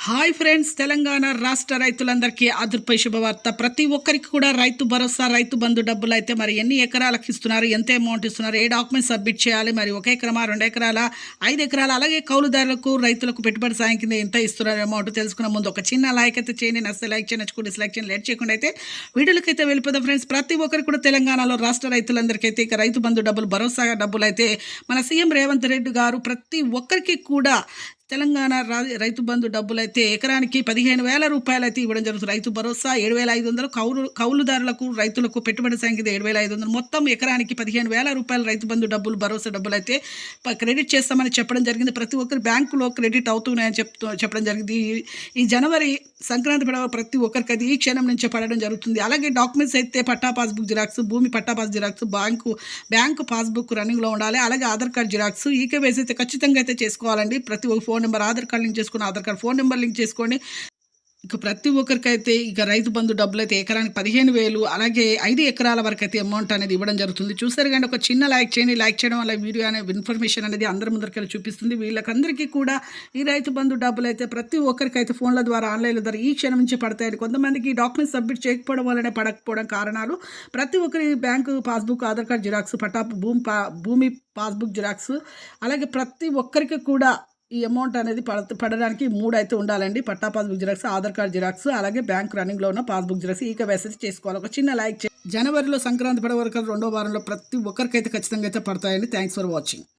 Hi friends, Telangana రాష్ట్ర రైతులందరికీ అదుర్పై శుభవార్త. ప్రతి ఒక్కరికి కూడా రైతు భరోసా, రైతు బంధు డబ్బులు అయితే మరి ఎన్ని ఎకరాలకు ఇస్తున్నారు, ఎంత అమౌంట్ ఇస్తున్నారు, ఏ డాక్యుమెంట్స్ సబ్మిట్ చేయాలి, మరి 1 ఎకరమా, 2 ఎకరాల, 5 ఎకరాలు, అలాగే కౌలుదారులకు, రైతులకు పెట్టుబడి సాయం కింద ఎంత ఇస్తున్నారు అమౌంట్ తెలుసుకున్న ముందు ఒక చిన్న లైక్ అయితే చేయండి. నచ్చితే లైక్ చేయండి, నచ్చుకుంటే డిస్లైక్ చేయండి. లేట్ చేయకుండా అయితే వీడియోలకైతే వెళ్ళిపోదాం ఫ్రెండ్స్. ప్రతి ఒక్కరికి కూడా తెలంగాణలో రాష్ట్ర రైతులందరికీ అయితే ఇక రైతు బంధు డబ్బులు, భరోసా డబ్బులు అయితే మన సీఎం రేవంత్ రెడ్డి గారు ప్రతి ఒక్కరికి కూడా తెలంగాణ రైతు బంధు డబ్బులు అయితే ఎకరానికి 15,000 రూపాయలు అయితే ఇవ్వడం జరుగుతుంది. రైతు భరోసా 7,500, కౌలుదారులకు, రైతులకు పెట్టుబడి సంఖ్య 7,500, మొత్తం ఎకరానికి 15,000 రూపాయలు రైతు బంధు డబ్బులు, భరోసా డబ్బులు అయితే క్రెడిట్ చేస్తామని చెప్పడం జరిగింది. ప్రతి ఒక్కరి బ్యాంకులో క్రెడిట్ అవుతున్నాయని చెప్పడం జరిగింది. ఈ జనవరి సంక్రాంతి పడవ ప్రతి ఒక్కరికి అది ఈ క్షణం నుంచే పడడం జరుగుతుంది. అలాగే డాక్యుమెంట్స్ అయితే పట్టా పాస్బుక్ జిరాక్స్, భూమి పట్టా పాస్ జిరాక్స్, బ్యాంకు పాస్బుక్ రన్నింగ్లో ఉండాలి. అలాగే ఆధార్ కార్డ్ జిరాక్స్, ఈకేవైసీ అయితే ఖచ్చితంగా అయితే చేసుకోవాలండి. ప్రతి ఒక్క phone number, Aadhaar card link చేసుకుని, Aadhaar card phone number link చేసుకోండి. ఇక ప్రతి ఒక్కరికైతే ఇక రైతు బంధు డబ్బులు అయితే ఎకరానికి 15,000, అలాగే 5 ఎకరాల వరకు అయితే అమౌంట్ అనేది ఇవ్వడం జరుగుతుంది. చూసారు కానీ ఒక చిన్న లైక్ చేయండి. లైక్ చేయడం వల్ల వీడియో అనే ఇన్ఫర్మేషన్ అనేది అందరి ముందరికి చూపిస్తుంది. వీళ్ళకందరికీ కూడా ఈ రైతు బంధు డబ్బులు అయితే ప్రతి ఒక్కరికైతే ఫోన్ల ద్వారా, ఆన్లైన్ల ద్వారా ఈ క్షణం నుంచి పడతాయని, కొంతమందికి డాక్యుమెంట్స్ సబ్మిట్ చేయకపోవడం వల్లనే పడకపోవడం కారణాలు. ప్రతి ఒక్కరి bank passbook, Aadhaar card xerox, భూమి పాస్బుక్ జిరాక్స్, అలాగే ప్రతి ఒక్కరికి కూడా ఈ అమౌంట్ అనేది పడడానికి 3 అయితే ఉండాలండి. పట్టా passbook xerox, Aadhaar card xerox, అలాగే బ్యాంక్ రన్నింగ్లో ఉన్న పాస్బుక్ జిరాక్స్, ఈకేవైసీ చేసుకోవాలి. ఒక చిన్న లైక్ జనవరిలో సంక్రాంతి పడే వరకు 2వ వారంలో ప్రతి ఒక్కరికైతే ఖచ్చితంగా అయితే పడతాయండి. Thanks for watching.